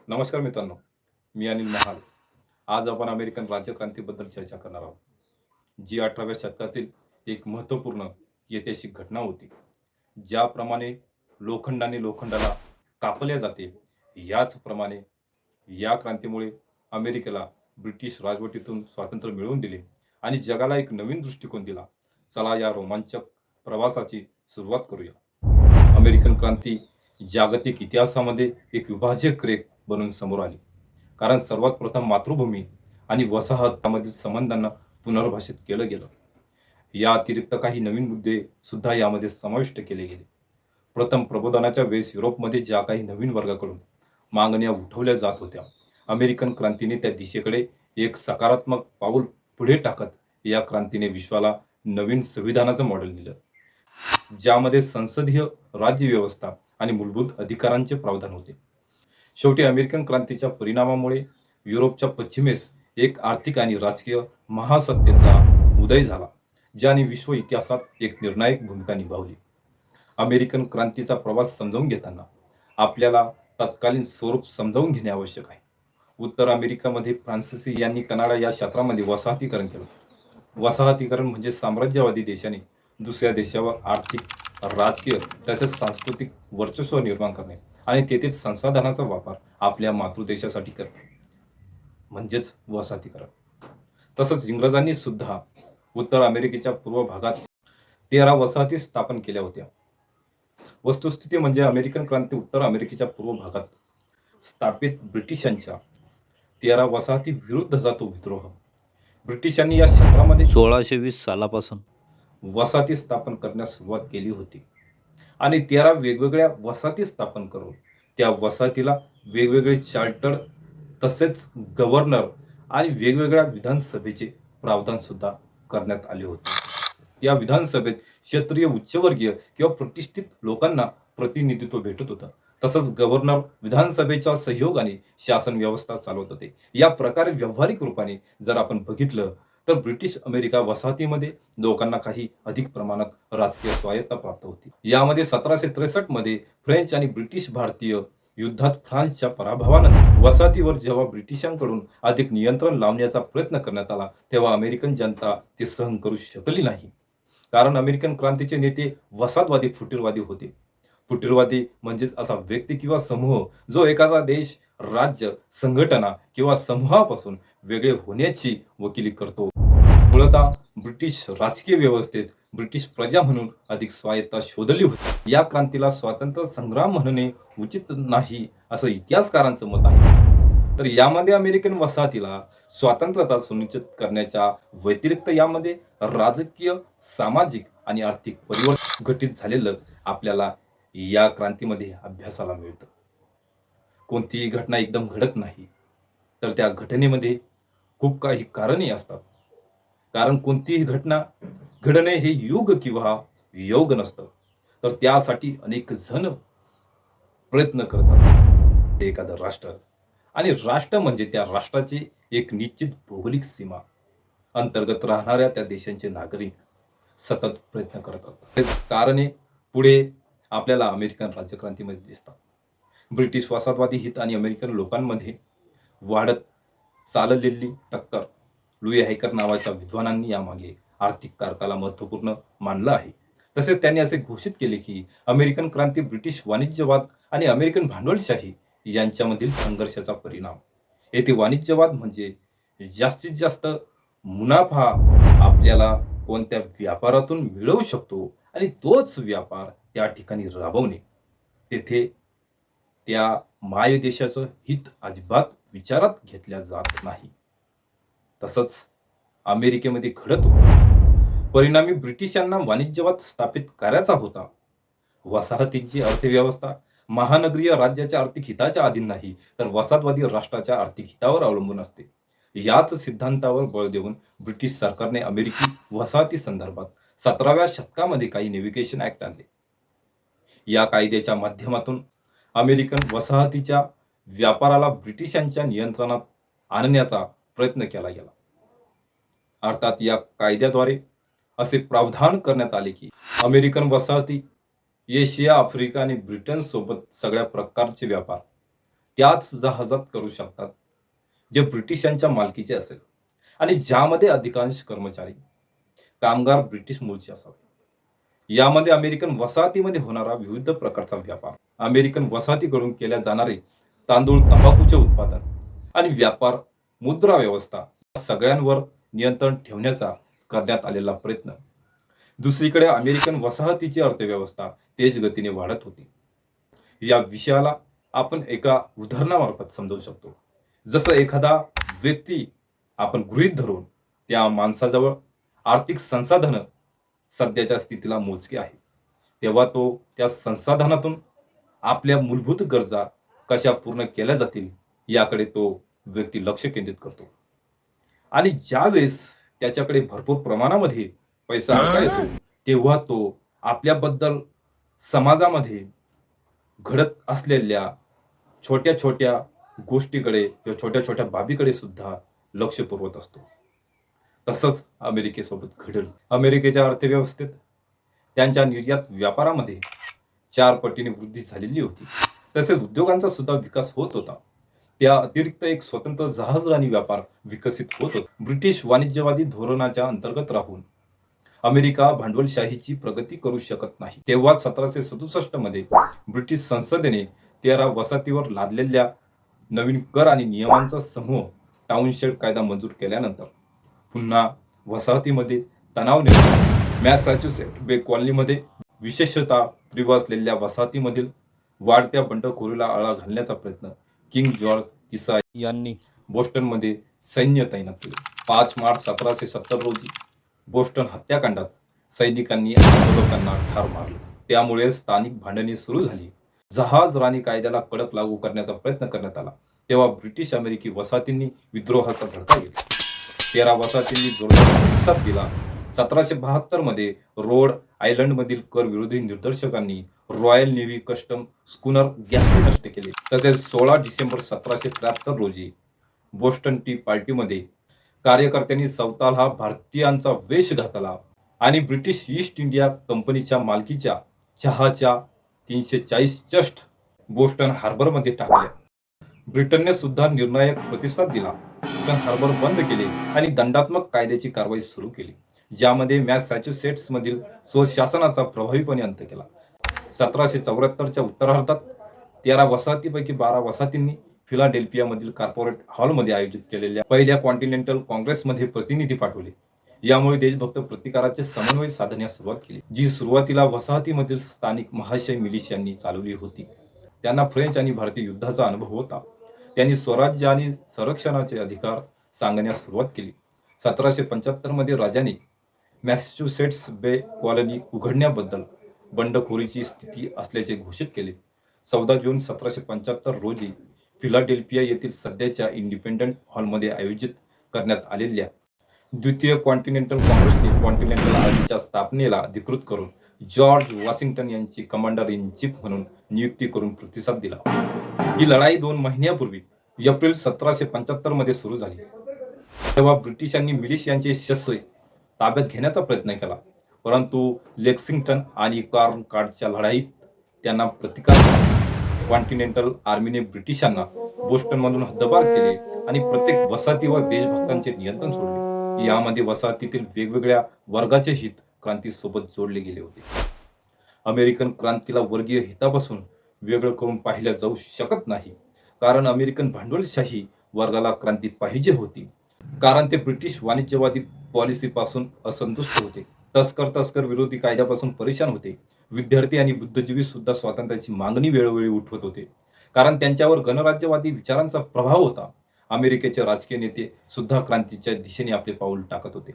नमस्कार मित्रांनो, मी अनिल महाल. आज आपण अमेरिकन राज्यक्रांतीबद्दल चर्चा करणार आहोत, जी 18व्या शतकातील एक महत्त्वपूर्ण ऐतिहासिक घटना होती. ज्याप्रमाणे लोखंडाने लोखंडाला कापले जाते, याचप्रमाणे या क्रांतीमुळे अमेरिकेला ब्रिटिश राजवटीतून स्वातंत्र्य मिळवून दिले आणि जगाला एक नवीन दृष्टिकोन दिला. चला या रोमांचक प्रवासाची सुरुवात करूया. अमेरिकन क्रांती जागतिक इतिहासामध्ये एक विभाजक रेख बनून समोर आली. कारण सर्वात प्रथम मातृभूमी आणि वसाहतामधील संबंधांना पुनर्भाषित केलं गेलं. या अतिरिक्त काही नवीन मुद्दे सुद्धा यामध्ये समाविष्ट केले गेले. प्रथम प्रबोधनाच्या वेळेस युरोपमध्ये ज्या काही नवीन वर्गाकडून मागण्या उठवल्या जात होत्या, अमेरिकन क्रांतीने त्या दिशेकडे एक सकारात्मक पाऊल पुढे टाकत या क्रांतीने विश्वाला नवीन संविधानाचं मॉडेल दिलं, ज्यामध्ये संसदीय राज्यव्यवस्था आणि मूलभूत अधिकारांचे प्रावधान होते. शेवटी अमेरिकन क्रांतीच्या परिणामामुळे युरोपच्या पश्चिमेस एक आर्थिक आणि राजकीय महासत्तेचा उदय झाला, ज्याने विश्व इतिहासात एक निर्णायक भूमिका निभावली. अमेरिकन क्रांतीचा प्रवास समजावून घेताना आपल्याला तत्कालीन स्वरूप समजावून घेणे आवश्यक आहे. उत्तर अमेरिकेमध्ये फ्रान्सिसी यांनी कनाडा या क्षेत्रामध्ये वसाहतीकरण केलं. वसाहतीकरण म्हणजे साम्राज्यवादी देशाने दुसऱ्या देशावर आर्थिक, राजकीय तसेच सांस्कृतिक वर्चस्व निर्माण करणे आणि तेथील संसाधनाचा वापर आपल्या मातृदेशासाठी करणे म्हणजेच वसाहतीकरण. तसंच इंग्रजांनी सुद्धा उत्तर अमेरिकेच्या पूर्व भागात 13 वसाहती स्थापन केल्या होत्या. वस्तुस्थिती म्हणजे अमेरिकन क्रांती उत्तर अमेरिकेच्या पूर्व भागात स्थापित ब्रिटिशांच्या 13 वसाहती विरुद्धचा तो विद्रोह. ब्रिटिशांनी या क्षेत्रामध्ये 1620 सालापासून वसाहती स्थापन करण्यास सुरुवात केली होती आणि 13 वेगवेगळ्या वसाहती स्थापन करून त्या वसाहतीला वेगवेगळे चार्टर तसेच गव्हर्नर आणि वेगवेगळ्या विधानसभेचे प्रावधान सुद्धा करण्यात आले होते. या विधानसभेत क्षत्रिय उच्चवर्गीय किंवा प्रतिष्ठित लोकांना प्रतिनिधित्व भेटत होतं. तसंच गव्हर्नर विधानसभेच्या सहयोगाने शासन व्यवस्था चालवत होते. या प्रकारे व्यावहारिक रूपाने जर आपण बघितलं तर ब्रिटिश अमेरिका वसाहतीमध्ये लोकांना काही अधिक प्रमाणात राजकीय स्वायत्ता प्राप्त होती. यामध्ये 1763 मध्ये फ्रेंच आणि ब्रिटिश भारतीय युद्धात फ्रान्सच्या पराभवानंतर वसाहतीवर जेव्हा ब्रिटिशांकडून अधिक नियंत्रण लावण्याचा प्रयत्न करण्यात आला, तेव्हा अमेरिकन जनता ते सहन करू शकली नाही. कारण अमेरिकन क्रांतीचे नेते वसाहतवादी फुटीरवादी होते. फुटीरवादी म्हणजेच असा व्यक्ती किंवा समूह जो एखादा देश, राज्य, संघटना किंवा समूहापासून वेगळे होण्याची वकिली करतो. मूळतः ब्रिटिश राजकीय व्यवस्थेत ब्रिटिश प्रजा म्हणून अधिक स्वायत्ता शोधली होती. या क्रांतीला स्वातंत्र्य संग्राम म्हणणे उचित नाही असं इतिहासकारांचं मत आहे. तर यामध्ये अमेरिकन वसाहतीला स्वातंत्र्यता सुनिश्चित करण्याच्या व्यतिरिक्त यामध्ये राजकीय, सामाजिक आणि आर्थिक परिवर्तन घटित झालेलं आपल्याला या क्रांतीमध्ये अभ्यासाला मिळतं. कोणतीही घटना एकदम घडत नाही, तर त्या घटनेमध्ये खूप काही कारणे असतात. कारण कोणतीही घटना घडणे हे युग किंवा योग नसतं, तर त्यासाठी अनेक जण प्रयत्न करत असतात. ते एखादं राष्ट्र आणि राष्ट्र म्हणजे त्या राष्ट्राची एक निश्चित भौगोलिक सीमा अंतर्गत राहणाऱ्या त्या देशांचे नागरिक सतत प्रयत्न करत असतात. तेच कारणे पुढे आपल्याला अमेरिकन राज्यक्रांतीमध्ये दिसतात. ब्रिटिश वसाहतवादी हित आणि अमेरिकन लोकांमध्ये वाढत चाललेली टक्कर. लुई हायकर नावाच्या विद्वानांनी यामागे आर्थिक कारकाला महत्त्वपूर्ण मानलं आहे. तसेच त्यांनी असे घोषित केले की अमेरिकन क्रांती ब्रिटिश वाणिज्यवाद आणि अमेरिकन भांडवलशाही यांच्यामधील संघर्षाचा परिणाम. येथे वाणिज्यवाद म्हणजे जास्तीत जास्त मुनाफा आपल्याला कोणत्या व्यापारातून मिळवू शकतो आणि तोच व्यापार त्या ठिकाणी राबवणे. तेथे त्या मायदेशाचं हित अजिबात विचारात घेतल्या जात नाही. तसंच अमेरिकेमध्ये घडत होतं. परिणामी ब्रिटिशांना वाणिज्यवाद स्थापित करायचा होता. वसाहतींची अर्थव्यवस्था महानगरीय राज्याच्या आर्थिक हिताच्या अधीन नाही, तर वसाहतवादी राष्ट्राच्या आर्थिक हितावर अवलंबून असते. याच सिद्धांतावर बळ देऊन ब्रिटिश सरकारने अमेरिकी वसाहती संदर्भात 17व्या शतकामध्ये काही नेव्हिगेशन ऍक्ट आणले. या कायद्याच्या माध्यमातून अमेरिकन वसाहतीच्या व्यापाराला ब्रिटिशांच्या नियंत्रणात आणण्याचा प्रयत्न केला गेला. अर्थात या कायद्याद्वारे असे प्रावधान करण्यात आले की अमेरिकन वसाहती एशिया, आफ्रिका आणि ब्रिटन सोबत सगळ्या प्रकारचे व्यापार त्याच जहाजात करू शकतात जे ब्रिटिशांच्या मालकीचे असेल आणि ज्यामध्ये अधिकांश कर्मचारी कामगार ब्रिटिश मूळचे असावे. यामध्ये अमेरिकन वसाहतीमध्ये होणारा विविध प्रकारचा व्यापार, अमेरिकन वसाहतीकडून केल्या जाणारे तांदूळ, तंबाखूचे उत्पादन आणि व्यापार, मुद्रा व्यवस्था या सगळ्यांवर नियंत्रण ठेवण्याचा करण्यात आलेला प्रयत्न. दुसरीकडे अमेरिकन वसाहतीची अर्थव्यवस्था तेज गतीने वाढत होती. या विषयाला आपण एका उदाहरणामार्फत समजवू शकतो. जसं एखादा व्यक्ती आपण गृहीत धरून त्या माणसाजवळ आर्थिक संसाधनं सध्याच्या स्थितीला मोजके आहे. तेव्हा तो त्या संसाधनातून आपल्या मूलभूत गरजा कशा पूर्ण केल्या जातील याकडे तो व्यक्ती लक्ष केंद्रित करतो. आणि ज्यावेळेस त्याच्याकडे भरपूर प्रमाणामध्ये पैसा अडका येतो, तेव्हा तो आपल्याबद्दल समाजामध्ये घडत असलेल्या छोट्या-छोट्या गोष्टीकडे किंवा छोट्या-छोट्या बाबीकडे सुद्धा लक्ष पुरवत असतो. तसंच अमेरिकेसोबत घडलं. अमेरिकेच्या अर्थव्यवस्थेत त्यांच्या निर्यात व्यापारामध्ये 4 पटीने वृद्धी झालेली होती. तसेच उद्योगांचा सुद्धा विकास होत होता. त्या अतिरिक्त एक स्वतंत्र जहाजराणी व्यापार विकसित होत होता. ब्रिटिश वाणिज्यवादी धोरणाच्या अंतर्गत राहून अमेरिका भांडवलशाहीची प्रगती करू शकत नाही. तेव्हा 1767 मध्ये ब्रिटिश संसदेने 13 वसाहतीवर लादलेल्या नवीन कर आणि नियमांचा समूह टाउनशेड कायदा मंजूर केल्यानंतर पुन्हा वसाहतीमध्ये तणाव निर्माण. मॅसॅच्युसेट बे कॉलनीमध्ये विशेषतः तीव्र असलेल्या वसाहतीमधील वाढत्या बंडखोरीला आळा घालण्याचा प्रयत्न किंग जॉर्ज तिसरा यांनी बोस्टनमध्ये सैन्य तैनात केले. 5 मार्च 1770 रोजी बोस्टन हत्याकांडात सैनिकांनी आंदोलकांना ठार मारले. त्यामुळे स्थानिक भांडणे सुरू झाली. जहाज राणी कायद्याला कडक लागू करण्याचा प्रयत्न करण्यात आला. तेव्हा ब्रिटिश अमेरिकी वसाहतींनी विद्रोहाचा धडका घेतला. 13 वसाहतींनी जोरदार प्रतिसाद दिला. 1772 मध्ये रोड आयलंडमधील कर विरोधी निदर्शकांनी रॉयल नेव्ही कस्टम स्कूनर गॅस्को नष्ट केले. तसेच 16 डिसेंबर 1773 रोजी बोस्टन टी पार्टीमध्ये कार्यकर्त्यांनी स्वतःला भारतीयांचा वेश घातला आणि ब्रिटिश ईस्ट इंडिया कंपनीच्या मालकीच्या चहाच्या 340 चष्ट बोस्टन हार्बरमध्ये टाकल्या. ब्रिटनने सुद्धा निर्णायक प्रतिसाद दिला. बोस्टन हार्बर बंद केले आणि दंडात्मक कायद्याची कारवाई सुरू केली, ज्यामध्ये मॅसॅच्युसेट्स मधील स्वशासनाचा प्रभावीपणे अंत केला. 1774च्या उत्तरार्धात 13 वसाहतीपैकी 12 वसाहतींनी फिलाडेल्फियामधील कॉर्पोरेट हॉलमध्ये आयोजित केलेल्या पहिल्या कॉन्टिनेंटल काँग्रेसमध्ये प्रतिनिधी पाठवले. यामुळे देशभक्त प्रतिकाराचे समन्वय साधण्यास सुरुवात केली, जी सुरुवातीला वसाहतीमधील स्थानिक महाशय मिलिशियांनी चालवली होती. त्यांना फ्रेंच आणि भारतीय युद्धाचा अनुभव होता. त्यांनी स्वराज्य आणि संरक्षणाचे अधिकार सांगण्यास सुरुवात केली. 1775 मध्ये राजाने मॅसॅच्युसेट्स बे कॉलनी उघडण्याबद्दल बंडखोरीची स्थिती असल्याचे घोषित केले. 14 जून 1775 रोजी फिलाडेल्फिया येथील सध्याच्या इंडिपेंडंट हॉलमध्ये आयोजित करण्यात आलेल्या द्वितीय कॉन्टिनेंटल काँग्रेसने कॉन्टिनेंटल आर्मीच्या स्थापनेला अधिकृत करून जॉर्ज वॉशिंग्टन यांची कमांडर इन चीफ म्हणून नियुक्ती करून प्रतिसाद दिला. ही लढाई 2 महिन्यापूर्वी एप्रिल 1775 मध्ये सुरू झाली. तेव्हा ब्रिटिशांनी मिलिशियांचे शस्त्रे ताब्यात घेण्याचा प्रयत्न केला, परंतु लेक्सिंग्टन आणि कॉर्नकॉर्डच्या लढाईत त्यांना प्रतिकार दिला. कॉन्टिनेंटल आर्मीने ब्रिटिशांना बोस्टनमधून हद्दपार केले आणि प्रत्येक वसाहतीवर देशभक्तांचे नियंत्रण सोडले. यामध्ये वसाहतीतील वेगवेगळ्या वर्गाचे हित क्रांतीसोबत जोडले गेले होते. अमेरिकन क्रांतीला वर्गीय हितापासून वेगळं करून पाहिल्या जाऊ शकत नाही, कारण अमेरिकन भांडवलशाही वर्गाला क्रांती पाहिजे होती, कारण ते ब्रिटिश वाणिज्यवादी पॉलिसीपासून असंतुष्ट होते. तस्कर विरोधी कायद्यापासून परेशान होते. विद्यार्थी आणि बुद्धिजीवी सुद्धा स्वातंत्र्याची मागणी वेळोवेळी उठवत होते, कारण त्यांच्यावर गणराज्यवादी विचारांचा प्रभाव होता. अमेरिकेचे राजकीय नेते सुद्धा क्रांतीच्या दिशेने आपले पाऊल टाकत होते,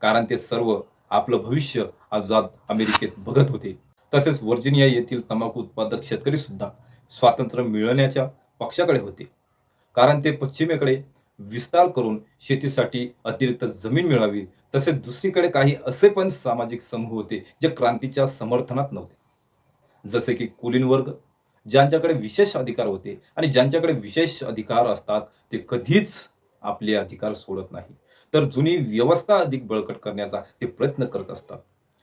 कारण ते सर्व आपलं भविष्य आझाद अमेरिकेत बघत होते. तसेच व्हर्जिनिया येथील तंबाखू उत्पादक शेतकरी सुद्धा स्वातंत्र्य मिळवण्याच्या पक्षाकडे होते, कारण ते पश्चिमेकडे विस्तार करून शेतीसाठी अतिरिक्त जमीन मिळावी. तसेच दुसरीकडे काही असे पण सामाजिक समूह होते जे क्रांतीच्या समर्थनात नव्हते, जसे की कुलीन वर्ग, ज्यांच्याकडे विशेष अधिकार होते आणि ज्यांच्याकडे विशेष अधिकार असतात ते कधीच आपले अधिकार सोडत नाही, तर जुनी व्यवस्था अधिक बळकट करण्याचा ते प्रयत्न करत असतात.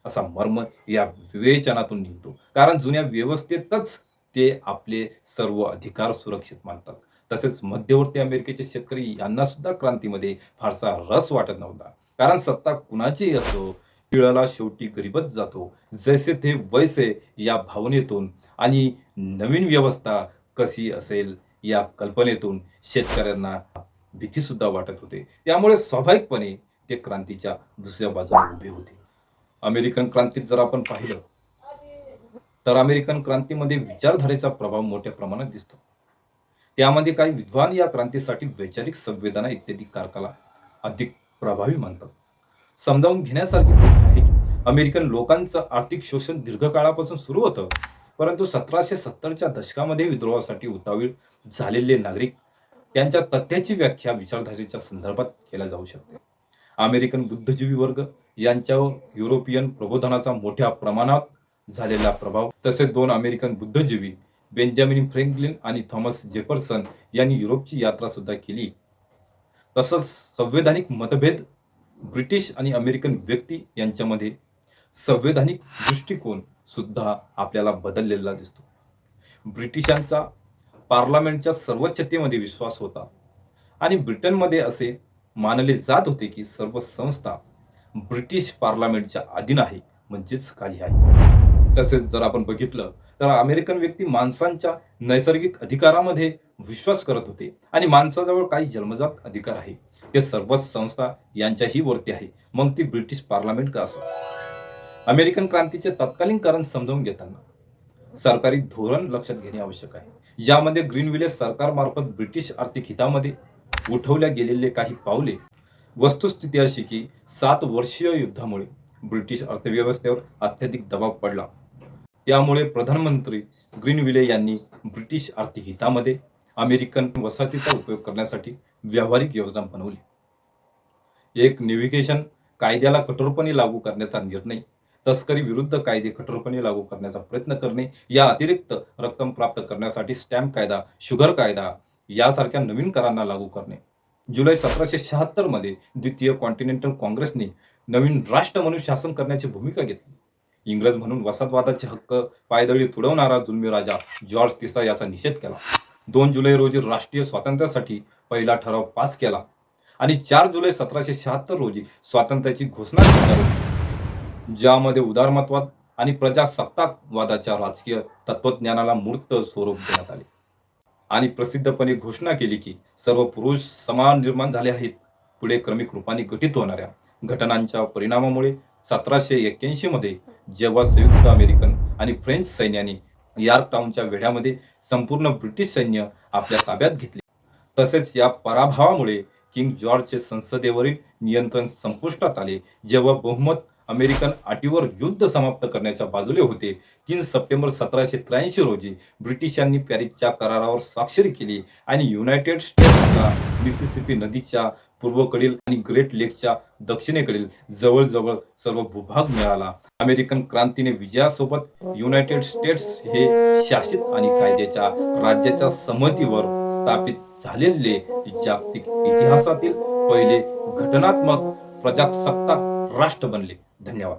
असा मर्म या विवेचनातून निघतो, कारण जुन्या व्यवस्थेतच ते आपले सर्व अधिकार सुरक्षित मानतात. तसेच मध्यवर्ती अमेरिकेचे शेतकरी यांना सुद्धा क्रांतीमध्ये फारसा रस वाटत नव्हता. कारण सत्ता कुणाचीही असो, पिळाला शेवटी गरीबच जातो. जैसे थे वैसे या भावनेतून आणि नवीन व्यवस्था कशी असेल या कल्पनेतून शेतकऱ्यांना भीती सुद्धा वाटत होते. त्यामुळे स्वाभाविकपणे ते क्रांतीच्या दुसऱ्या बाजूला उभे होते. अमेरिकन क्रांतीत जर आपण पाहिलं, तर अमेरिकन क्रांतीमध्ये विचारधारेचा प्रभाव मोठ्या प्रमाणात दिसतो. त्यामध्ये काही विद्वान या क्रांतीसाठी वैचारिक संवेदना इत्यादी कारकाला अधिक प्रभावी मानतात. समजावून घेण्यासारखी गोष्ट आहे की अमेरिकन लोकांचं आर्थिक शोषण दीर्घकाळापासून सुरू होतं. परंतु 1770च्या दशकामध्ये विद्रोहासाठी उतावीळ झालेले नागरिक त्यांच्या तथ्याची व्याख्या विचारधारेच्या संदर्भात केल्या जाऊ शकते. अमेरिकन बुद्धिजीवी वर्ग यांच्यावर युरोपियन प्रबोधनाचा मोठ्या प्रमाणात झालेला प्रभाव, तसेच दोन अमेरिकन बुद्धिजीवी बेंजामिन फ्रँकलिन आणि थॉमस जेफरसन यांनी युरोपची यात्रा सुद्धा केली. तसंच संवैधानिक मतभेद ब्रिटिश आणि अमेरिकन व्यक्ती यांच्यामध्ये संवैधानिक दृष्टिकोन सुद्धा आपल्याला बदललेला दिसतो. ब्रिटिशांचा पार्लमेंटच्या सर्वोच्चतेमध्ये विश्वास होता आणि ब्रिटनमध्ये असे मानले जात होते की सर्व संस्था ब्रिटिश पार्लमेंटच्या अधीन आहे, म्हणजेच खाली आहे. तसेच जर आपण बघितलं तर अमेरिकन व्यक्ती माणसांच्या नैसर्गिक अधिकारामध्ये विश्वास करत होते आणि माणसाजवळ काही जन्मजात अधिकार आहे, ते सर्वच संस्था यांच्याही वरती आहे, मग ती ब्रिटिश पार्लमेंट का असो. अमेरिकन क्रांतीचे तत्कालीन कारण समजावून घेताना सरकारी धोरण लक्षात घेणे आवश्यक आहे. यामध्ये ग्रीनविले सरकारमार्फत ब्रिटिश आर्थिक हितामध्ये उठवल्या गेलेले काही पावले. वस्तुस्थिती अशी की 7 वर्षीय युद्धामुळे ब्रिटिश अर्थव्यवस्थेवर अत्यधिक दबाव पडला. त्यामुळे प्रधानमंत्री ग्रीनविले यांनी ब्रिटिश आर्थिक हितामध्ये अमेरिकन वसाहतीचा उपयोग करण्यासाठी व्यावहारिक योजना बनवली. एक नेव्हिगेशन कायद्याला कठोरपणे लागू करण्याचा निर्णय, तस्करी विरुद्ध कायदे कठोरपणे लागू करण्याचा प्रयत्न करणे, या अतिरिक्त रक्कम प्राप्त करण्यासाठी स्टॅम्प कायदा, शुगर कायदा यासारख्या नवीन करारांना लागू करणे. जुलै 1776 मध्ये द्वितीय कॉन्टिनेंटल काँग्रेसने नवीन राष्ट्र म्हणून शासन करण्याची भूमिका घेतली. इंग्रज म्हणून वसाहतवादाचे हक्क पायदळी तुडवणारा जुलमी राजा जॉर्ज तिसरा याचा निषेध केला. 2 जुलै रोजी राष्ट्रीय स्वातंत्र्यासाठी पहिला ठराव पास केला आणि 4 जुलै 1776 रोजी स्वातंत्र्याची घोषणा करण्यात, ज्यामध्ये उदारमतवाद आणि प्रजासत्ताकवादाच्या राजकीय तत्वज्ञानाला मूर्त स्वरूप देण्यात आले आणि प्रसिद्धपणे घोषणा केली की सर्व पुरुष समान निर्माण झाले आहेत. पुढे क्रमिक रूपाने गठीत होणाऱ्या घटनांच्या परिणामामुळे 1781 मध्ये जेव्हा संयुक्त अमेरिकन आणि फ्रेंच सैन्याने यॉर्कटाउनच्या वेढ्यामध्ये संपूर्ण ब्रिटिश सैन्य आपल्या ताब्यात घेतले, तसेच या पराभवामुळे किंग जॉर्जचे संसदेवरील नियंत्रण संपुष्टात आले. जेव्हा बहुमत अमेरिकन अटीवर युद्ध समाप्त करण्याच्या बाजूने होते, 3 सप्टेंबर 1783 रोजी ब्रिटिशांनी पॅरिसच्या करारावर स्वाक्षरी केली आणि युनायटेड स्टेट्सला मिसिसिपी नदीच्या पूर्वेकडील आणि ग्रेट लेकच्या दक्षिणेकडील जवळजवळ सर्व भूभाग मिळाला. अमेरिकन क्रांतीने विजयासोबत युनायटेड स्टेट्स हे शासित आणि कायद्याच्या राज्याच्या संमतीवर स्थापित झालेले जागतिक इतिहासातील पहिले घटनात्मक प्रजासत्ताक राष्ट्र बनले. धन्यवाद.